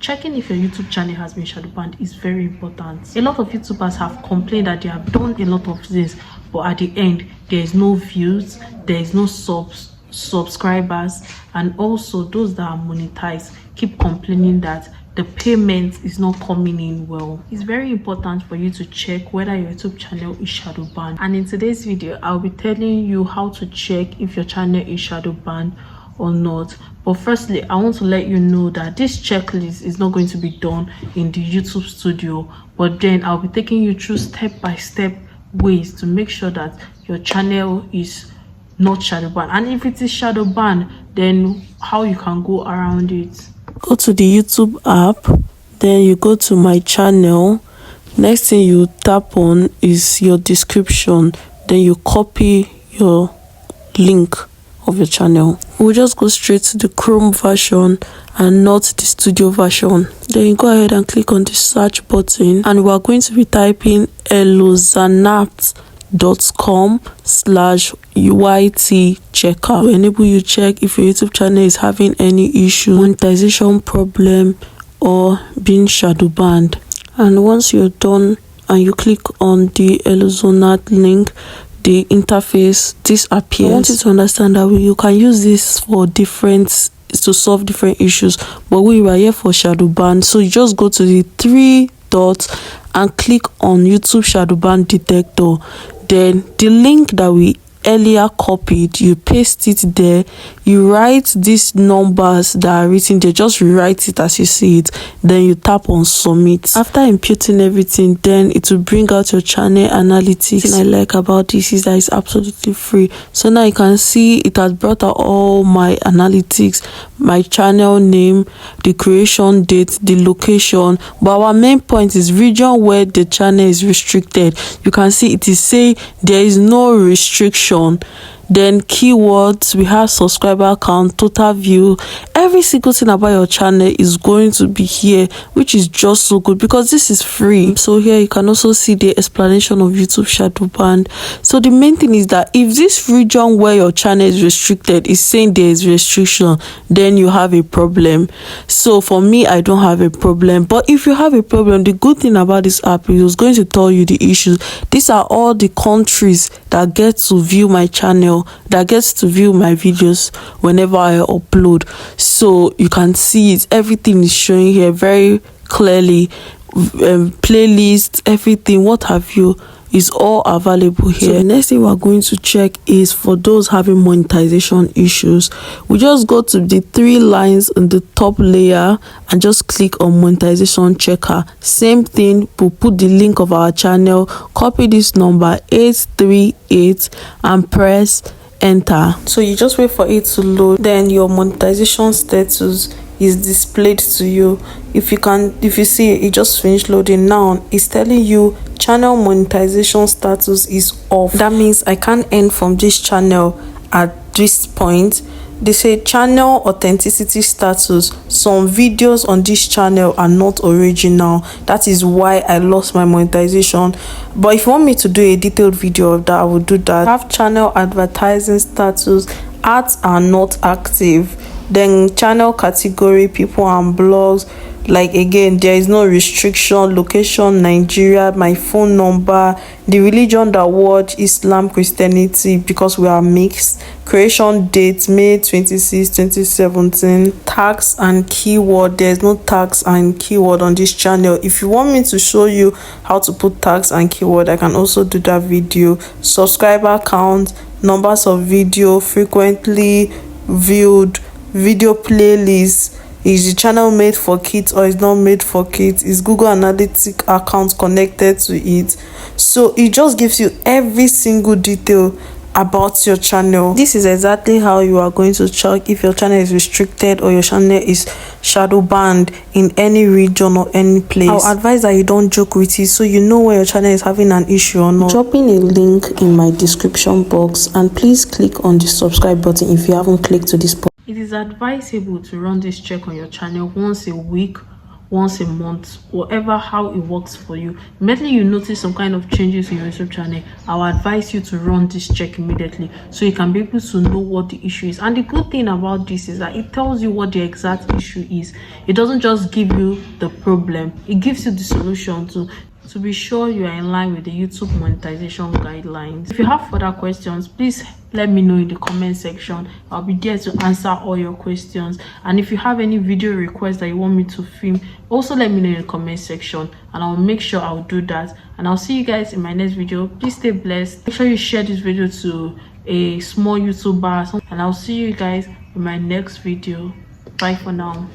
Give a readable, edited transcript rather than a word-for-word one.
Checking if your YouTube channel has been shadow banned is very important. A lot of YouTubers have complained that they have done a lot of this, but at the end there is no views, there is no subscribers, and also those that are monetized keep complaining that the payment is not coming in well. It's very important for you to check whether your YouTube channel is shadow banned, and in today's video I'll be telling you how to check if your channel is shadow banned or not. But firstly, I want to let you know that this checklist is not going to be done in the YouTube studio, but then I'll be taking you through step-by-step ways to make sure that your channel is not shadow banned, and if it is shadow banned, then how you can go around it. Go to the YouTube app, then you go to my channel. Next thing you tap on is your description, then you copy your link of your channel. We'll just go straight to the Chrome version and not the studio version. Then you go ahead and click on the search button, and we are going to be typing elozanat.com/YT checker to enable you check if your YouTube channel is having any issue, monetization problem, or being shadow banned. And once you're done and you click on the Elozanat link, the interface disappears. I want you to understand that you can use this for to solve different issues, but we were here for shadow ban. So you just go to the 3 dots and click on YouTube shadow ban detector. Then the link that we earlier copied, you paste it there. You write these numbers that are written there, just rewrite it as you see it, then you tap on submit. After imputing everything, then it will bring out your channel analytics. The thing I like about this is that it's absolutely free. So now you can see it has brought out all my analytics, my channel name, the creation date, the location, but our main point is region where the channel is restricted. You can see it is saying there is no restriction. Then keywords, we have subscriber count, total view, every single thing about your channel is going to be here, which is just so good because this is free. So here you can also see the explanation of YouTube shadow ban. So the main thing is that if this region where your channel is restricted is saying there is restriction, then you have a problem. So for me, I don't have a problem, but if you have a problem, the good thing about this app is it's going to tell you the issues. These are all the countries that get to view my channel, that gets to view my videos whenever I upload. So you can see it, everything is showing here very clearly. Playlist, everything, what have you, is all available here. So the next thing we're going to check is for those having monetization issues. We just go to the 3 lines in the top layer and just click on monetization checker. Same thing, we'll put the link of our channel, copy this number 838 and press enter. So you just wait for it to load, then your monetization status is displayed to you. If you see it just finished loading. Now it's telling you channel monetization status is off. That means I can't earn from this channel at this point. They say channel authenticity status, some videos on this channel are not original. That is why I lost my monetization. But if you want me to do a detailed video of that, I will do that. Have channel advertising status, ads are not active. Then channel category, people and blogs, like again there is no restriction, location Nigeria, my phone number, the religion that watch Islam, Christianity because we are mixed, creation date May 26, 2017, tags and keyword. There's no tags and keyword on this channel. If you want me to show you how to put tags and keyword, I can also do that video. Subscriber count, numbers of video, frequently viewed, video playlist. Is the channel made for kids or is not made for kids? Is Google Analytics account connected to it? So it just gives you every single detail about your channel. This is exactly how you are going to check if your channel is restricted or your channel is shadow banned in any region or any place. I'll advise that you don't joke with it so you know where your channel is having an issue or not. Dropping a link in my description box, and please click on the subscribe button if you haven't clicked to this point. It is advisable to run this check on your channel once a week once a month, whatever how it works for you. Immediately you notice some kind of changes in your YouTube channel, I will advise you to run this check immediately so you can be able to know what the issue is. And the good thing about this is that it tells you what the exact issue is. It doesn't just give you the problem, it gives you the solution to be sure you are in line with the YouTube monetization guidelines. If you have further questions, please let me know in the comment section. I'll be there to answer all your questions. And if you have any video requests that you want me to film, also let me know in the comment section and I'll make sure I'll do that. And I'll see you guys in my next video. Please stay blessed. Make sure you share this video to a small YouTuber and I'll see you guys in my next video. Bye for now.